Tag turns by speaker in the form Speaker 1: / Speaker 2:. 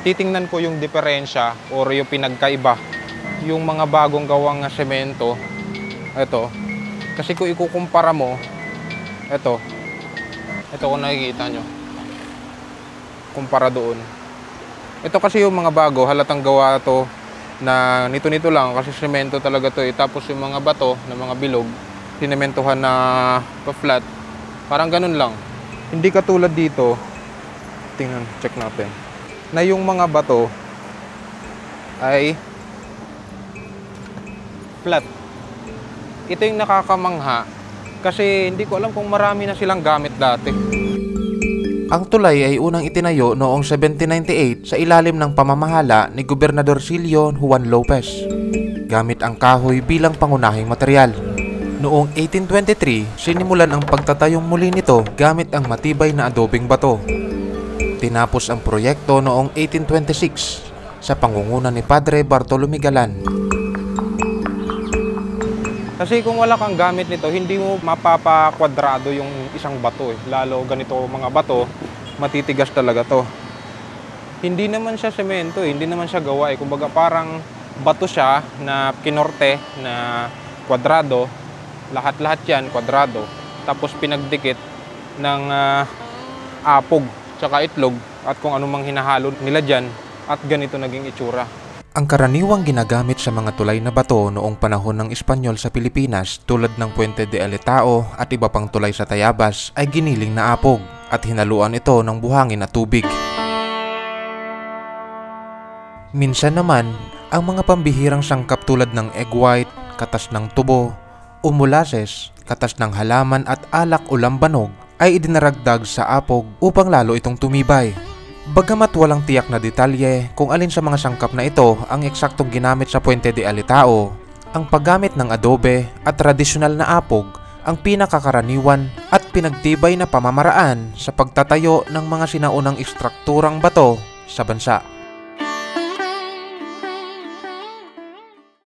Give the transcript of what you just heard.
Speaker 1: titingnan ko yung diferensya or yung pinagkaiba. Yung mga bagong gawang semento, ito. Kasi kung ikukumpara mo, ito kung nakikita nyo, kumpara doon. Ito kasi yung mga bago, halatang gawa to na nito lang kasi semento talaga to eh. Tapos yung mga bato na mga bilog, sinementohan na pa-flat, parang ganun lang. Hindi katulad dito, tingnan, check natin, na yung mga bato ay flat. Ito yung nakakamangha kasi hindi ko alam kung marami na silang gamit dati.
Speaker 2: Ang tulay ay unang itinayo noong 1798 sa ilalim ng pamamahala ni Gobernador Silio Juan Lopez, gamit ang kahoy bilang pangunahing material. Noong 1823, sinimulan ang pagtatayong muli nito gamit ang matibay na adobeng bato. Tinapos ang proyekto noong 1826 sa pangunguna ni Padre Bartolome Galan.
Speaker 1: Kasi kung wala kang gamit nito, hindi mo mapapakwadrado yung isang bato eh. Lalo ganito mga bato, matitigas talaga to. Hindi naman siya semento eh, hindi naman siya gawa eh. Kumbaga parang bato siya na kinorte na kwadrado. Lahat-lahat yan kwadrado. Tapos pinagdikit ng apog, tsaka itlog at kung anumang hinahalo nila dyan. At ganito naging itsura.
Speaker 2: Ang karaniwang ginagamit sa mga tulay na bato noong panahon ng Espanyol sa Pilipinas tulad ng Puente de Aletao at iba pang tulay sa Tayabas ay giniling na apog at hinaluan ito ng buhangin at tubig. Minsan naman, ang mga pambihirang sangkap tulad ng egg white, katas ng tubo, o molasses, katas ng halaman at alak o lambanog ay idinaragdag sa apog upang lalo itong tumibay. Bagamat walang tiyak na detalye kung alin sa mga sangkap na ito ang eksaktong ginamit sa Puente de Aletao, ang paggamit ng adobe at tradisyonal na apog ang pinakakaraniwan at pinagtibay na pamamaraan sa pagtatayo ng mga sinaunang ekstrukturang bato sa bansa.